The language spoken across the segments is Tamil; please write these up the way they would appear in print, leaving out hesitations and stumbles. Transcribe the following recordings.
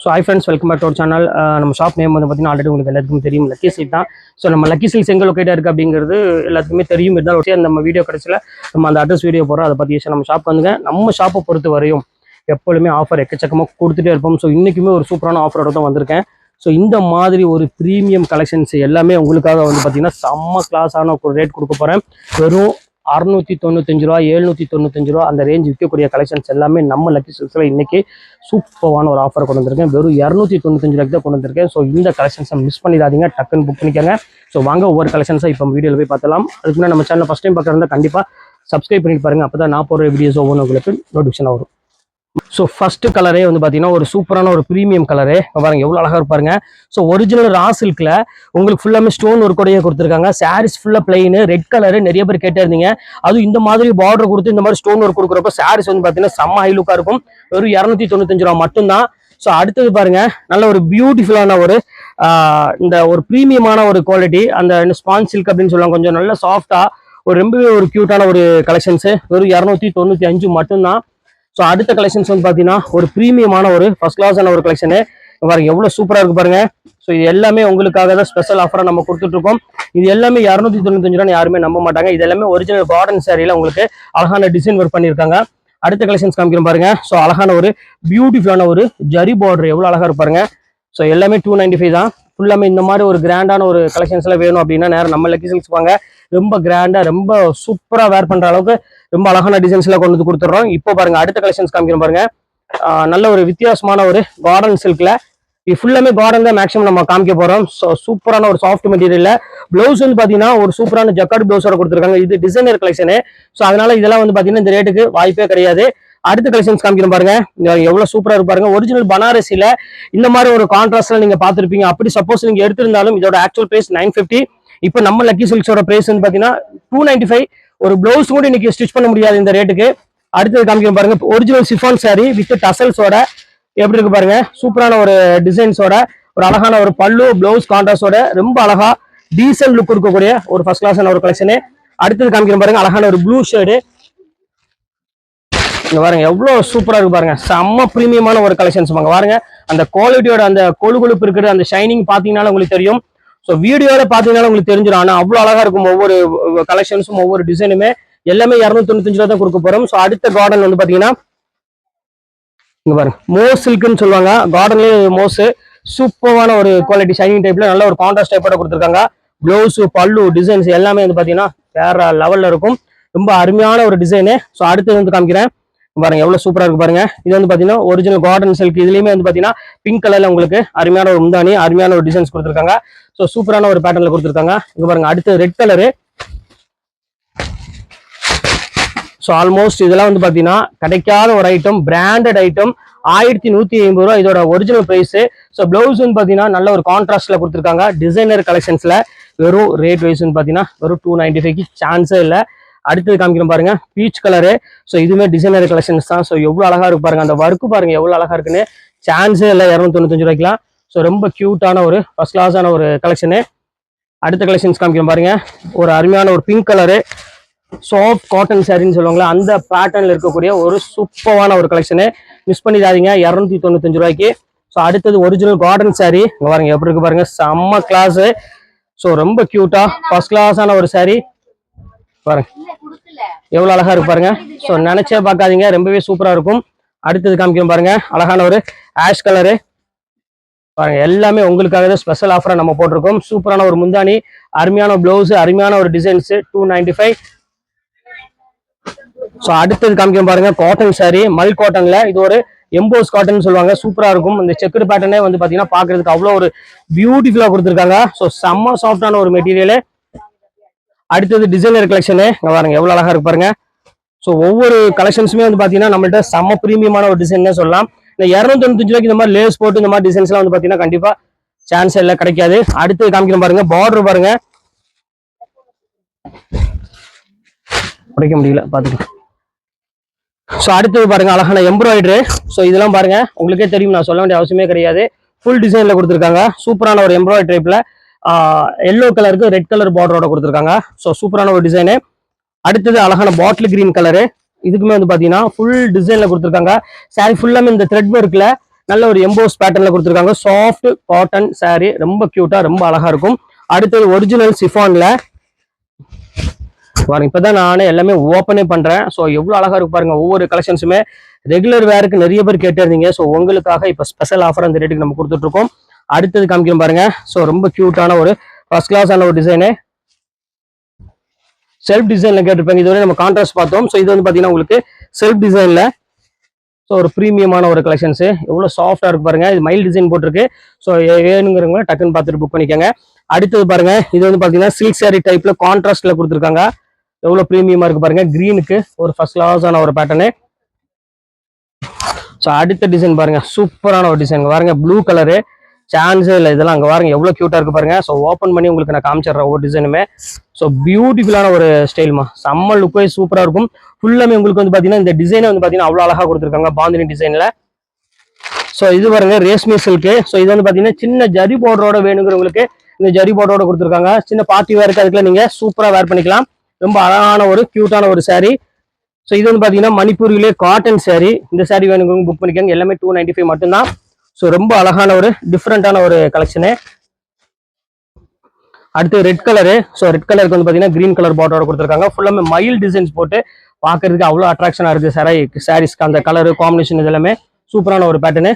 So hi friends, welcome back to our channel. நம்ம ஷாப் நேம் வந்து பார்த்தீங்கன்னா ஆல்ரெடி உங்களுக்கு எல்லாத்துக்கும் தெரியும், லக்கி சில்க் தான். ஸோ நம்ம லக்கி சில்க்ஸ் எங்கே லொக்கேட்டாக இருக்குது அப்படிங்கிறது எல்லாத்துக்குமே தெரியும். இருந்தாலும் நம்ம வீடியோ கடைசியில் நம்ம அந்த அட்ரஸ் வீடியோ போகிறோம். அதை பற்றி நம்ம ஷாப் வந்துங்க. நம்ம ஷாப்பை பொறுத்த வரையும் எப்பொழுதுமே ஆஃபர் எக்கச்சக்கமாக கொடுத்துட்டே இருப்போம். ஸோ இன்றைக்குமே ஒரு சூப்பரான ஆஃபரோட தான் வந்திருக்கேன். ஸோ இந்த மாதிரி ஒரு ப்ரீமியம் கலெக்ஷன்ஸ் எல்லாமே உங்களுக்காக வந்து பார்த்தீங்கன்னா செம்ம கிளாஸான ஒரு ரேட் கொடுக்க போகிறேன். வெறும் 695 ரூபா, 795 ரூபா அந்த ரேஞ்ச் விற்கக்கூடிய கலெக்ஷன்ஸ் எல்லாமே நம்ம லக்கி சில்க்ஸில் இன்றைக்கி சூப்பரான ஒரு ஆஃபர் கொண்டு வந்திருக்கேன். வெறும் 295 ரூபாய்க்கு தான் கொண்டு வந்திருக்கேன். ஸோ இந்த கலெக்ஷன்ஸை மிஸ் பண்ணிடாதீங்க, டக்குன்னு புக் பண்ணிக்கோங்க. ஸோ வாங்க ஒவ்வொரு கலெக்ஷன்ஸாக இப்போ வீடியோவில் போய் பார்த்தலாம். அதுக்கு முன்னாடி நம்ம சேனல் ஃபஸ்ட் டைம் பார்க்குறதா கண்டிப்பாக சப்ஸ்கிரைப் பண்ணிட்டு பாருங்கள். அப்போ தான் நான் போடுற வீடியோஸ் ஒவ்வொன்று உங்களுக்கு நோட்டிஃபிகேஷன் வரும். ஸோ ஃபர்ஸ்ட் கலரே வந்து பார்த்தீங்கன்னா ஒரு சூப்பரான ஒரு ப்ரீமியம் கலரு பாருங்க, எவ்வளோ அழகாக இருப்பாருங்க. ஸோ ஒரிஜினல் ரா சில்கில் உங்களுக்கு ஃபுல்லாமே ஸ்டோன் ஒர்க் கூடயே கொடுத்துருக்காங்க. சாரீஸ் ஃபுல்லாக பிளெயின் ரெட் கலரு, நிறைய பேர் கேட்டே இருந்தீங்க. அதுவும் இந்த மாதிரி பார்டர் கொடுத்து இந்த மாதிரி ஸ்டோன் ஒர்க் கொடுக்குறப்ப சாரீஸ் வந்து பார்த்தீங்கன்னா செம்ம ஹை லுக்காக இருக்கும். வெறும் 295 ரூபா மட்டும்தான். ஸோ அடுத்தது பாருங்க, நல்ல ஒரு பியூட்டிஃபுல்லான ஒரு இந்த ஒரு ப்ரீமியமான ஒரு குவாலிட்டி, அந்த ஸ்பாஞ்ச் சில்க் அப்படின்னு சொல்லுவாங்க. கொஞ்சம் நல்ல சாஃப்டா ஒரு ரொம்பவே ஒரு கியூட்டான ஒரு கலெக்ஷன்ஸு. வெறும் 295 மட்டும்தான். ஸோ அடுத்த கலெக்ஷன்ஸ் வந்து பார்த்தீங்கன்னா ஒரு ப்ரீமியமான ஒரு ஃபர்ஸ்ட் கிளாஸான ஒரு கலெக்ஷனு பாருங்க, எவ்வளோ சூப்பராக இருக்கு பாருங்க. ஸோ இது எல்லாமே உங்களுக்காக தான் ஸ்பெஷல் ஆஃபராக நம்ம கொடுத்துட்ருக்கோம். இது எல்லாமே 295 ரூபா யாருமே நம்ப மாட்டாங்க. இது எல்லாமே ஒரிஜினல் கார்டன் சாரியில் உங்களுக்கு அழகான டிசைன் ஒர்க் பண்ணியிருக்காங்க. அடுத்த கலெக்ஷன்ஸ் காமிக்கிறோம் பாருங்க. ஸோ அழகான ஒரு பியூட்டிஃபுல்லான ஒரு ஜரி பார்டர் எவ்வளோ அழகாக இருப்பாருங்க. ஸோ எல்லாமே 295 தான். ஃபுல்லாமே இந்த மாதிரி ஒரு கிராண்டான ஒரு கலெக்ஷன்ஸ்லாம் வேணும் அப்படின்னா நேரம் நம்ம லக்கி சில்க்ஸ் வாங்க. ரொம்ப கிராண்டா ரொம்ப சூப்பராக வேர் பண்ற அளவுக்கு ரொம்ப அழகான டிசைன்ஸ்லாம் கொண்டு வந்து கொடுத்துட்றோம். இப்போ பாருங்க அடுத்த கலெக்ஷன்ஸ் காமிக்கிறோம் பாருங்க. நல்ல ஒரு வித்தியாசமான ஒரு கார்டன் சில்க்ல இது ஃபுல்லாமே கார்டன் தான் மேக்ஸிமம் நம்ம காமிக்க போறோம். ஸோ சூப்பரான ஒரு சாஃப்ட் மெட்டீரியல்ல பிளவுஸ் வந்து பாத்தீங்கன்னா ஒரு சூப்பரான ஜக்கார்ட் பிளவுஸோட கொடுத்துருக்காங்க. இது டிசைனர் கலெக்ஷனு. ஸோ அதனால இதெல்லாம் வந்து பாத்தீங்கன்னா இந்த ரேட்டுக்கு வாய்ப்பே கிடையாது. அடுத்த கலெக்ஷன்ஸ் காமிக்கிறோம் பாருங்க, எவ்வளவு சூப்பரா இருப்பாருங்க. ஒரிஜினல் பனாரசில இந்த மாதிரி ஒரு கான்ட்ராஸ்ட்ல நீங்க பாத்திருப்பீங்க. அப்படி சப்போஸ் நீங்க எடுத்திருந்தாலும் இதோட ஆக்சுவல் பிரைஸ் 950. இப்போ நம்ம லக்கி சில்க்ஸோட பிரைஸ் வந்து பாத்தீங்கன்னா 295. ஒரு பிளவுஸ் கூட இன்னைக்கு ஸ்டிச் பண்ண முடியாது இந்த ரேட்டுக்கு. அடுத்தது காமிக்கிறோம் பாருங்க, ஒரிஜினல் சிஃபான் சாரி வித் டசல்ஸோட எப்படி இருக்கு பாருங்க. சூப்பரான ஒரு டிசைன்ஸோட ஒரு அழகான ஒரு பல்லு பிளவுஸ் கான்ட்ராஸ்டோட ரொம்ப அழகா டீசன்ட் லுக் இருக்கக்கூடிய ஒரு ஃபர்ஸ்ட் கிளாஸான ஒரு கலெக்ஷனு. அடுத்தது காமிக்கிறோம் பாருங்க, அழகான ஒரு ப்ளூ ஷேடு இங்க பாருங்க, எவ்வளவு சூப்பரா இருக்கு பாருங்க. செம்ம பிரீமியமான ஒரு கலெக்ஷன்ஸ் பாருங்க. அந்த குவாலிட்டியோட அந்த கொழுப்பு இருக்கிற அந்த ஷைனிங் பாத்தீங்கன்னா உங்களுக்கு தெரியும். ஸோ வீடியோல பாத்தீங்கன்னா உங்களுக்கு தெரிஞ்சிடும். ஆனா அவ்வளவு அழகா இருக்கும் ஒவ்வொரு கலெக்ஷன்ஸும் ஒவ்வொரு டிசைனுமே. எல்லாமே 295 ரூபா தான் கொடுக்க போறோம். ஸோ அடுத்த கார்டன் வந்து பாத்தீங்கன்னா இங்க பாருங்க, மோஸ் சில்க்னு சொல்லுவாங்க. கார்டன்லயே மோஸ் சூப்பரான ஒரு குவாலிட்டி ஷைனிங் டைப்ல நல்ல ஒரு கான்ட்ராஸ்ட் டைப்போட கொடுத்துருக்காங்க. பிளவுஸ் பல்லு டிசைன்ஸ் எல்லாமே வந்து பாத்தீங்கன்னா வேற லெவல்ல இருக்கும். ரொம்ப அருமையான ஒரு டிசைனு. ஸோ அடுத்தது வந்து காமிக்கிறேன் பாருங்க, எவ்வளவு சூப்பரா இருக்கு பாருங்க. இது வந்து பாத்தீங்கன்னா ஒரிஜினல் கார்டன் சில்க். இதுலயுமே வந்து பாத்தீங்கன்னா பிங்க் கலர்ல உங்களுக்கு அருமையான ஒரு முந்தானி, அருமையான ஒரு டிசைன்ஸ் கொடுத்துருக்காங்க. ஸோ சூப்பரான ஒரு பேட்டர்ன்ல கொடுத்துருக்காங்க. இங்க பாருங்க அடுத்து ரெட் கலரு. ஸோ ஆல்மோஸ்ட் இதெல்லாம் வந்து பாத்தீங்கன்னா கிடைக்காத ஒரு ஐட்டம், பிராண்டட் ஐட்டம். 1150 ரூபா இதோட ஒரிஜினல் பிரைஸ். ஸோ பிளவுஸ் வந்து பாத்தீங்கன்னா நல்ல ஒரு கான்ட்ராஸ்ட்ல கொடுத்துருக்காங்க. டிசைனர் கலெக்ஷன்ஸ்ல வெறும் ரேட் வைஸ் வந்து பாத்தீங்கன்னா வெறும் 295க்கு சான்ஸே இல்லை. அடுத்தது காமிக்கிறோம் பாருங்க, பீச் கலரு. ஸோ இதுவுமே டிசைனர் கலெக்ஷன்ஸ் தான். ஸோ எவ்வளவு அழகா இருக்கு பாருங்க. அந்த ஒர்க்கு பாருங்க எவ்வளவு அழகா இருக்குன்னு. சான்ஸே இல்லை 295 ரூபாய்க்குலாம். ஸோ ரொம்ப கியூட்டான ஒரு ஃபர்ஸ்ட் கிளாஸான ஒரு கலெக்ஷனு. அடுத்த கலெக்ஷன்ஸ் காமிக்கிறோம் பாருங்க, ஒரு அருமையான ஒரு பிங்க் கலரு சாஃப்ட் காட்டன் சாரின்னு சொல்லுவாங்களா, அந்த பேட்டர்ன்ல இருக்கக்கூடிய ஒரு சூப்பரான ஒரு கலெக்ஷனு. மிஸ் பண்ணிடாதீங்க 295 ரூபாய்க்கு. ஸோ அடுத்தது ஒரிஜினல் கார்டன் சாரி. இங்க பாருங்க எப்படி இருக்கு பாருங்க, செம்ம கிளாஸு. ஸோ ரொம்ப கியூட்டா ஃபர்ஸ்ட் கிளாஸான ஒரு சாரி பாருங்க, எவ்வளவு அழகா இருக்கு பாருங்க. ஸோ நினைச்சே பார்க்காதீங்க, ரொம்பவே சூப்பரா இருக்கும். அடுத்தது காமிக்கிறோம் பாருங்க, அழகான ஒரு ஆஷ் கலரு பாருங்க. எல்லாமே உங்களுக்காக தான் ஸ்பெஷல் ஆஃபரா நம்ம போட்டிருக்கோம். சூப்பரான ஒரு முந்தானி, அருமையான பிளவுஸ், அருமையான ஒரு டிசைன்ஸ் 295. ஸோ அடுத்தது காமிக்கிறோம் பாருங்க, காட்டன் சாரி மல் காட்டன்ல. இது ஒரு எம்போஸ் காட்டன் சொல்லுவாங்க. சூப்பரா இருக்கும். இந்த செக்குடு பேட்டர்னே வந்து பாத்தீங்கன்னா பாக்குறதுக்கு அவ்வளவு ஒரு பியூட்டிஃபுல்லா கொடுத்துருக்காங்க. ஸோ செம்ம சாஃப்டான ஒரு மெட்டீரியல். அடுத்தது டிசைனர் கலெக்ஷனு பாருங்க, எவ்வளவு அழகா இருக்கு பாருங்க. ஸோ ஒவ்வொரு கலெக்ஷன்ஸுமே வந்து பாத்தீங்கன்னா நம்மள்ட்ட செம்ம பிரீமியமான ஒரு டிசைன் சொல்லலாம். இந்த 295 ரூபாய்க்கு இந்த மாதிரி லேஸ் போட்டு இந்த மாதிரி டிசைன்ஸ் எல்லாம் வந்து பாத்தீங்கன்னா கண்டிப்பா சான்ஸ் எல்லாம் கிடைக்காது. அடுத்து காமிக்கிறோம் பாருங்க, பார்டர் பாருங்க, உடைக்க முடியல பாத்துக்கலாம். ஸோ அடுத்தது பாருங்க, அழகான எம்ப்ராய்டரி. ஸோ இதெல்லாம் பாருங்க உங்களுக்கே தெரியும், நான் சொல்ல வேண்டிய அவசியமே கிடையாது. ஃபுல் டிசைன்ல கொடுத்துருக்காங்க. சூப்பரான ஒரு எம்ப்ராய்டரி டைப்ல எல்லோ கலருக்கு ரெட் கலர் பார்டரோட கொடுத்துருக்காங்க. ஸோ சூப்பரான ஒரு டிசைனு. அடுத்தது அழகான பாட்டில் கிரீன் கலரு. இதுக்குமே வந்து பாத்தீங்கன்னா ஃபுல் டிசைன்ல கொடுத்துருக்காங்க. சாரி ஃபுல்லாமே இந்த த்ரெட் ஒர்க்ல நல்ல ஒரு எம்போஸ் பேட்டர்ல கொடுத்துருக்காங்க. சாஃப்ட் காட்டன் saree, ரொம்ப கியூட்டா ரொம்ப அழகா இருக்கும். அடுத்தது ஒரிஜினல் சிஃபான்ல பாருங்க, இப்பதான் நானே எல்லாமே ஓப்பனே பண்றேன். ஸோ எவ்வளவு அழகா இருக்கு பாருங்க. ஒவ்வொரு கலெக்ஷன்ஸுமே ரெகுலர் வேருக்கு நிறைய பேர் கேட்டிருந்தீங்க. ஸோ உங்களுக்காக இப்ப ஸ்பெஷல் ஆஃபர் அந்த ரேட்டுக்கு நம்ம கொடுத்துட்டு இருக்கோம். அடுத்தது காமிக்கிறோம் பாருங்க. ஸோ ரொம்ப கியூட்டான ஒரு ஃபர்ஸ்ட் கிளாஸான ஒரு டிசைனு, செல்ஃப் டிசைன்ல கேட்டிருப்பாங்க. இதுவரை நம்ம கான்ட்ராஸ்ட் பார்த்தோம். ஸோ இது வந்து பாத்தீங்கன்னா உங்களுக்கு செல்ஃப் டிசைன்ல ஸோ ஒரு ப்ரீமியமான ஒரு கலெக்ஷன்ஸ். எவ்வளவு சாஃப்டா இருக்கு பாருங்க. இது மைல் டிசைன் போட்டிருக்கு. ஸோ வேணுங்கிறவங்க டக்குன்னு பார்த்துட்டு புக் பண்ணிக்கோங்க. அடுத்தது பாருங்க, இது வந்து பாத்தீங்கன்னா சில்க் சாரி டைப்ல கான்ட்ராஸ்ட்ல கொடுத்துருக்காங்க. எவ்வளவு ப்ரீமியமா இருக்கு பாருங்க. கிரீனுக்கு ஒரு ஃபர்ஸ்ட் கிளாஸான ஒரு பேட்டர்னு. ஸோ அடுத்த டிசைன் பாருங்க, சூப்பரான ஒரு டிசைன் பாருங்க. ப்ளூ கலரு சான்ஸே இல்லை. இதெல்லாம் அங்கே பாருங்க எவ்வளவு கியூட்டா இருக்கு பாருங்க. ஸோ ஓப்பன் பண்ணி உங்களுக்கு நான் காமிச்சிடுறேன் ஒவ்வொரு டிசைனுமே. ஸோ பியூட்டிஃபுல்லான ஒரு ஸ்டைல்மா, செம்ம லுக் வைஸ் சூப்பரா இருக்கும். ஃபுல்லாமே உங்களுக்கு வந்து பாத்தீங்கன்னா இந்த டிசைனை வந்து பாத்தீங்கன்னா அவ்வளவு அழகா கொடுத்துருக்காங்க பாந்தினி டிசைன்ல. ஸோ இது பாருங்க ரேஷ்மி சில்க்கு. ஸோ இது வந்து பாத்தீங்கன்னா சின்ன ஜரி பார்டரோட வேணுங்கிறவங்களுக்கு இந்த ஜரி பார்டரோட கொடுத்துருக்காங்க. சின்ன பார்ட்டி வேருக்கு அதுக்குள்ள நீங்க சூப்பரா வேர் பண்ணிக்கலாம். ரொம்ப அழகான ஒரு கியூட்டான ஒரு saree. ஸோ இது வந்து பாத்தீங்கன்னா மணிப்பூரிலே காட்டன் saree. இந்த saree வேணுங்கிறவங்க புக் பண்ணிக்கோங்க. எல்லாமே 295 மட்டும்தான். ஸோ ரொம்ப அழகான ஒரு டிஃப்ரெண்டான ஒரு கலெக்ஷனு. அடுத்து ரெட் கலரு. ஸோ ரெட் கலருக்கு வந்து பாத்தீங்கன்னா கிரீன் கலர் பார்டரோட கொடுத்துருக்காங்க. ஃபுல்லாமே மயில் டிசைன்ஸ் போட்டு பாக்குறதுக்கு அவ்வளவு அட்ராக்ஷனா இருக்கு சாரீஸ்க்கு. அந்த கலரு காம்பினேஷன் இதெல்லாமே சூப்பரான ஒரு பேட்டர்னு.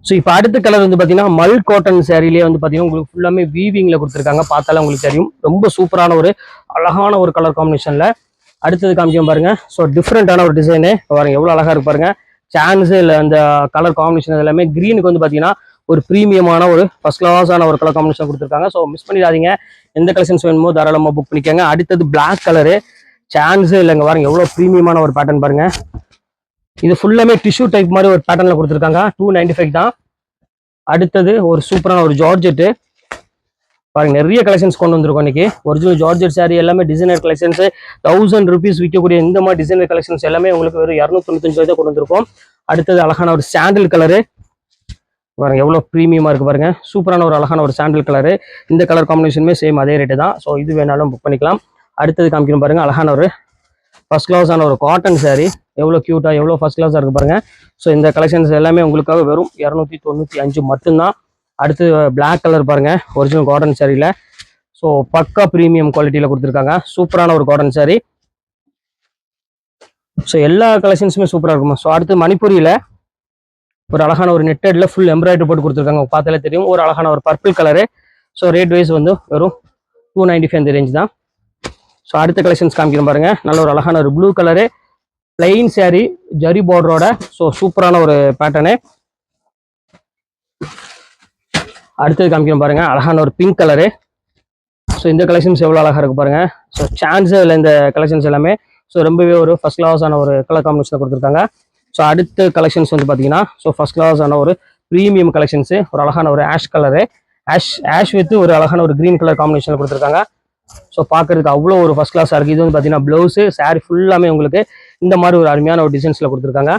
ஸோ இப்போ அடுத்த கலர் வந்து பாத்தீங்கன்னா மல் காட்டன் சாரிலேயே வந்து பாத்தீங்கன்னா உங்களுக்கு ஃபுல்லாமே வீவிங்ல கொடுத்துருக்காங்க. பார்த்தாலும் உங்களுக்கு தெரியும் ரொம்ப சூப்பரான ஒரு அழகான ஒரு கலர் காம்பினேஷன்ல. அடுத்தது காமிக்கும் பாருங்க. ஸோ டிஃப்ரெண்டான ஒரு டிசைனு பாருங்க, எவ்வளவு அழகா இருக்கு பாருங்க. சான்ஸே இல்லை. அந்த கலர் காம்பினேஷன் எல்லாமே கிரீனுக்கு வந்து பாத்தீங்கன்னா ஒரு ப்ரீமியமான ஒரு ஃபர்ஸ்ட் கிளாஸான ஒரு கலர் காம்பினேஷன் கொடுத்துருக்காங்க. ஸோ மிஸ் பண்ணிடாதீங்க. எந்த கலெக்ஷன்ஸ் வேணுமோ தாராளமா புக் பண்ணிக்கோங்க. அடுத்தது பிளாக் கலரு, சான்ஸே இல்லைங்க பாருங்க, எவ்வளவு ப்ரீமியமான ஒரு பேட்டர்ன் பாருங்க. இது ஃபுல்லாமே டிஷ்யூ டைப் மாதிரி ஒரு பேட்டர்ன்ல கொடுத்துருக்காங்க. 295 தான். அடுத்தது ஒரு சூப்பரான ஒரு ஜார்ஜெட்டு பாருங்க. நிறைய கலெக்ஷன்ஸ் கொண்டு வந்திருக்கோம் இன்னைக்கு. ஒரிஜினல் ஜார்ஜெட் சாரி எல்லாமே டிசைனர் கலெக்ஷன்ஸ். 1000 rupees விற்கக்கூடிய இந்த மாதிரி டிசைனர் கலெக்ஷன்ஸ் எல்லாமே உங்களுக்கு வெறும் 295 தான் கொண்டு வந்திருக்கோம். அடுத்தது அழகான ஒரு சாண்டில் கலரு பாருங்க, எவ்வளவு ப்ரீமியமா இருக்கு பாருங்க. சூப்பரான ஒரு அழகான ஒரு சாண்டில் கலரு. இந்த கலர் காம்பினேஷனுமே சேம் அதே ரேட்டு தான். ஸோ இது வேணாலும் புக் பண்ணிக்கலாம். அடுத்தது காமிக்கணும் பாருங்க, அழகான ஒரு ஃபர்ஸ்ட் கிளாஸான ஒரு காட்டன் saree. எவ்வளோ கியூட்டா எவ்வளோ ஃபர்ஸ்ட் கிளாஸாக இருக்கு பாருங்க. ஸோ இந்த கலெக்ஷன்ஸ் எல்லாமே உங்களுக்காக வெறும் 295 மட்டும்தான். அடுத்து பிளாக் கலர் பாருங்க, ஒரிஜினல் காட்டன் சாரியில். ஸோ பக்கா ப்ரீமியம் குவாலிட்டியில் கொடுத்துருக்காங்க. சூப்பரான ஒரு காட்டன் saree. ஸோ எல்லா கலெக்ஷன்ஸுமே சூப்பராக இருக்குமா. ஸோ அடுத்து மணிப்பூரியில் ஒரு அழகான ஒரு நெட்டட்ல ஃபுல் எம்ப்ராய்டரி போட்டு கொடுத்துருக்காங்க. பார்த்தாலே தெரியும். ஒரு அழகான ஒரு purple colour. So rate wise வந்து வெறும் 295 இந்த ரேஞ்ச் தான். ஸோ அடுத்த கலெக்ஷன்ஸ் காமிக்கிறோம் பாருங்க. நல்ல ஒரு அழகான ஒரு blue colour plain saree zari பார்டரோட. ஸோ சூப்பரான ஒரு பேட்டர்னு. அடுத்தது காமிக்கிறோம் பாருங்க, அழகான ஒரு பிங்க் கலரு. ஸோ இந்த கலெக்ஷன்ஸ் எவ்வளோ அழகா இருக்கு பாருங்க. ஸோ சான்ஸே இல்லை இந்த கலெக்ஷன்ஸ் எல்லாமே. ஸோ ரொம்பவே ஒரு ஃபர்ஸ்ட் கிளாஸான ஒரு கலர் காம்பினேஷன் கொடுத்துருக்காங்க. ஸோ அடுத்த கலெக்ஷன்ஸ் வந்து பார்த்தீங்கன்னா ஸோ ஃபர்ஸ்ட் கிளாஸான ஒரு ப்ரீமியம் கலெக்ஷன்ஸ். ஒரு அழகான ஒரு ஆஷ் கலரு, ஆஷ் வித் ஒரு அழகான ஒரு கிரீன் கலர் காம்பினேஷன் கொடுத்துருக்காங்க. ஸோ பார்க்கறதுக்கு அவ்வளோ ஒரு ஃபர்ஸ்ட் கிளாஸாக இருக்குது. இது வந்து பார்த்தீங்கன்னா ப்ளவுஸு சாரி ஃபுல்லாமே உங்களுக்கு இந்த மாதிரி ஒரு அருமையான ஒரு டிசைன்ஸில் கொடுத்துருக்காங்க.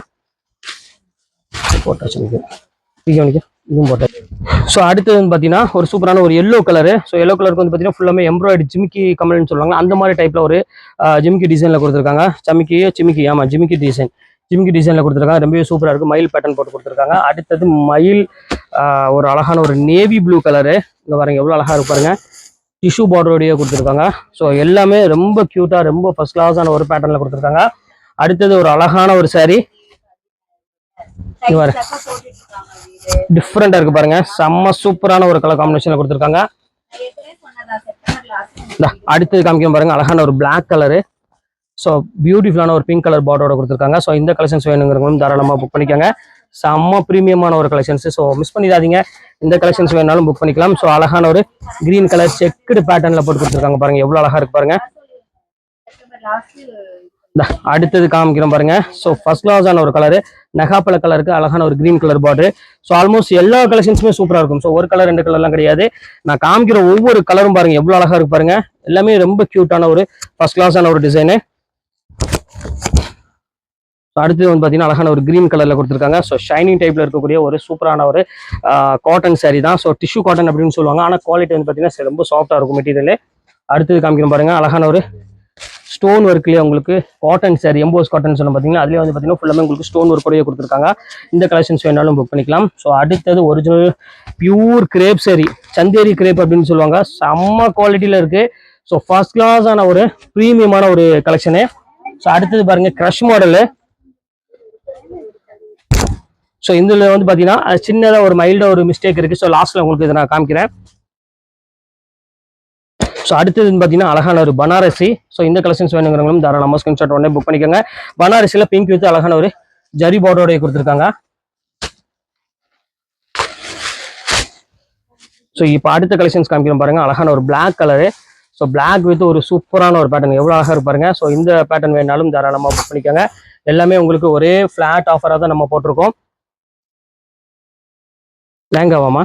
போட்டாச்சு இதுவும் போட்டாச்சு. ஸோ அடுத்தது வந்து பார்த்தீங்கன்னா ஒரு சூப்பரான ஒரு எல்லோ கலரு. ஸோ எல்லோ கலருக்கு வந்து பார்த்தீங்கன்னா ஃபுல்லாமே எம்ப்ராய்டு ஜிமிக்கி கமல்னு சொல்லுவாங்க. அந்த மாதிரி டைப்பில் ஒரு ஜிமிக்கி டிசைனில் கொடுத்துருக்காங்க. ஜிமிக்கி டிசைனில் கொடுத்துருக்காங்க. ரொம்பவே சூப்பராக இருக்குது. மயில் பேட்டர்ன் போட்டு கொடுத்துருக்காங்க. அடுத்தது மயில் ஒரு அழகான ஒரு நேவி ப்ளூ கலரு. இங்கே பாருங்க எவ்வளோ அழகாக இருக்கு பாருங்க. டிஷ்யூ பார்டரோடையே கொடுத்துருக்காங்க. ஸோ எல்லாமே ரொம்ப கியூட்டாக ரொம்ப ஃபர்ஸ்ட் கிளாஸான ஒரு பேட்டர்னில் கொடுத்துருக்காங்க. அடுத்தது ஒரு அழகான ஒரு saree. டிஃப்ரெண்டா இருக்கு பாருங்க. செம்ம சூப்பரான ஒரு கலர் காம்பினேஷன்ல கொடுத்துருக்காங்க. அடுத்தது காமிக்கும் பாருங்க, அழகான ஒரு பிளாக் கலரு. ஸோ பியூட்டிஃபுல்லான ஒரு பிங்க் கலர் பார்டரோட கொடுத்துருக்காங்க. ஸோ இந்த கலெக்ஷன்ஸ் வேணுங்கிறவங்களும் தாராளமாக புக் பண்ணிக்கோங்க. செம்ம ப்ரீமியமான ஒரு கலெக்ஷன்ஸ். ஸோ மிஸ் பண்ணிடாதீங்க. இந்த கலெக்ஷன்ஸ் வேணாலும் புக் பண்ணிக்கலாம். ஸோ அழகான ஒரு கிரீன் கலர் செக்குடு பேட்டர்ன்ல போட்டு கொடுத்துருக்காங்க பாருங்க, எவ்வளவு அழகா இருக்கு பாருங்க. அடுத்தது காமிக்கிறோம் பாருங்க. ஸோ ஃபர்ஸ்ட் கிளாஸான ஒரு கலரு நகாப்பழ கலருக்கு அழகான ஒரு green colour border. So almost எல்லா கலெக்ஷன்ஸுமே சூப்பராக இருக்கும். ஸோ ஒரு கலர் 2 கலர்லாம் கிடையாது. நான் காமிக்கிற ஒவ்வொரு கலரும் பாருங்க எவ்வளோ அழகா இருக்கு பாருங்க. எல்லாமே ரொம்ப கியூட்டான ஒரு ஃபர்ஸ்ட் கிளாஸான ஒரு டிசைனு. அடுத்து வந்து பார்த்தீங்கன்னா அழகான ஒரு கிரீன் கலர்ல கொடுத்துருக்காங்க. ஸோ ஷைனிங் டைப்ல இருக்கக்கூடிய ஒரு சூப்பரான ஒரு காட்டன் saree தான். ஸோ டிஷ்யூ காட்டன் அப்படின்னு சொல்லுவாங்க. ஆனால் குவாலிட்டி வந்து பார்த்தீங்கன்னா ரொம்ப சாஃப்டா இருக்கும் மெட்டீரியல். அடுத்தது காமிக்கிறோம் பாருங்க, அழகான ஒரு ஸ்டோன் ஒர்க்லேயே உங்களுக்கு காட்டன் சாரி எம்போஸ் காட்டன் சொன்ன பார்த்தீங்கன்னா அதுலேயே வந்து பார்த்தீங்கன்னா ஃபுல்லாமே உங்களுக்கு ஸ்டோன் ஒர்க்கோடய கொடுத்துருக்காங்க. இந்த கலெக்ஷன்ஸ் வேணாலும் புக் பண்ணிக்கலாம். ஸோ அடுத்தது original pure crepe sari, Chanderi crepe அப்படின்னு சொல்லுவாங்க. செம்ம குவாலிட்டியில் இருக்குது. ஸோ ஃபர்ஸ்ட் கிளாஸான ஒரு ப்ரீமியமான ஒரு கலெக்ஷனு. ஸோ அடுத்தது பாருங்க க்ரஷ் மாடலு. ஸோ இதில் வந்து பார்த்தீங்கன்னா சின்னதாக ஒரு மைல்டாக ஒரு மிஸ்டேக் இருக்குது. ஸோ லாஸ்ட்டில் உங்களுக்கு இதை நான் காமிக்கிறேன். ஸோ அடுத்தது பார்த்தீங்கன்னா அழகான ஒரு பனாரசி. ஸோ இந்த கலெக்ஷன்ஸ் வேணுங்கிறவங்களும் தாராளமாக ஸ்கிரீன்ஷாட் உடனே புக் பண்ணிக்கோங்க. பனாரசியில் பிங்க் வித் அழகான ஒரு ஜரி பார்டரோட கொடுத்துருக்காங்க. ஸோ இப்போ அடுத்த கலெக்ஷன்ஸ் காமிக்கிறோம் பாருங்க. அழகான ஒரு black colour. So black with ஒரு சூப்பரான ஒரு பேட்டர்ன், எவ்வளோ அழகாக இருப்பாருங்க. ஸோ இந்த பேட்டர்ன் வேணாலும் தாராளமாக புக் பண்ணிக்கோங்க. எல்லாமே உங்களுக்கு ஒரே ஃபிளாட் ஆஃபராக தான் நம்ம போட்டிருக்கோம். லேங்காவாமா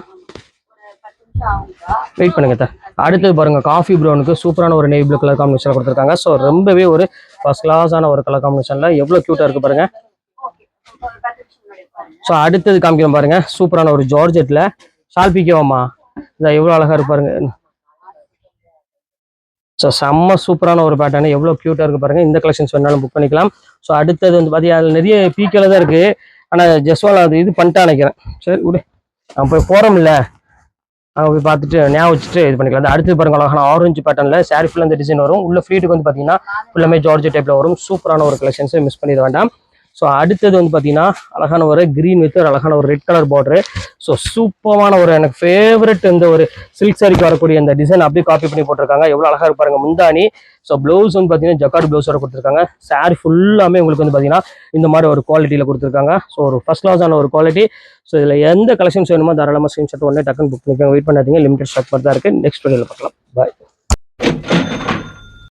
வெயிட் பண்ணுங்க சார். அடுத்தது பாருங்க காஃபி ப்ரௌனுக்கு சூப்பரான ஒரு நேவி ப்ளூ கலர் காம்பினேஷன் கொடுத்துருக்காங்க. ஸோ ரொம்பவே ஒரு ஃபர்ஸ்ட் கிளாஸான ஒரு கலர் காம்பினேஷன்ல எவ்வளோ க்யூட்டாக இருக்கு பாருங்க. ஸோ அடுத்தது காமிக்கிறோம் பாருங்க சூப்பரான ஒரு ஜார்ஜெட்ல ஷால் பிக்கவாமா, இதான் எவ்வளோ அழகா இருப்பாருங்க. ஸோ செம்ம சூப்பரான ஒரு பேட்டர்னு, எவ்வளோ க்யூட்டாக இருக்கு பாருங்க. இந்த கலெக்ஷன்ஸ் வேணாலும் புக் பண்ணிக்கலாம். ஸோ அடுத்தது வந்து பார்த்தீங்கன்னா அதில் நிறைய பீக்கில் தான் இருக்கு. ஆனால் ஜஸ்வால் அது இது பண்ணிட்டா நினைக்கிறேன். சரி விடு, நான் போய் போகிறோம் இல்லை, அங்கே போய் பார்த்துட்டு ஞாபகம் வச்சுட்டு இது பண்ணிக்கலாம். அது அடுத்து பாருங்க அழகான ஆரஞ்சு பேட்டர்ல சாரி ஃபுல்லாக இந்த டிசைன் வரும். உள்ள ஃப்ளீட்டுக்கு வந்து பார்த்தீங்கன்னா ஃபுல்லாமே ஜார்ஜ் டைப்ல வரும். சூப்பரான ஒரு கலெக்ஷன்ஸ், மிஸ் பண்ணிட வேண்டாம். ஸோ அடுத்தது வந்து பார்த்தீங்கன்னா அழகான ஒரு கிரீன் வித் ஒரு அழகான ஒரு ரெட் கலர் பார்டரு. ஸோ சூப்பரான ஒரு எனக்கு ஃபேவரட் இந்த ஒரு சில்க் சாரிக்கு வரக்கூடிய இந்த டிசைன் அப்படியே காப்பி பண்ணி போட்டிருக்காங்க. எவ்வளோ அழகா இருப்பாருங்க முந்தானி. ஸோ ப்ளவுஸ் வந்து பார்த்தீங்கன்னா ஜக்கார்ட் ப்ளவுஸோட கொடுத்துருக்காங்க. சாரி ஃபுல்லாமே உங்களுக்கு வந்து பார்த்தீங்கன்னா இந்த மாதிரி ஒரு குவாலிட்டியில் கொடுத்துருக்காங்க. ஸோ ஒரு ஃபர்ஸ்ட் கிளாஸான ஒரு குவாலிட்டி. ஸோ இதில் எந்த கலெக்ஷன்ஸ் வேணுமோ தாராளமாக ஸ்க்ரீன்ஷாட் உடனே டக்குன்னு புக் பண்ணிக்கோங்க. வெயிட் பண்ணாதீங்க, லிமிடெட் ஸ்டாக் மாதிரி தான் இருக்குது. நெக்ஸ்ட் வீடியோவில் பார்க்கலாம். பாய்.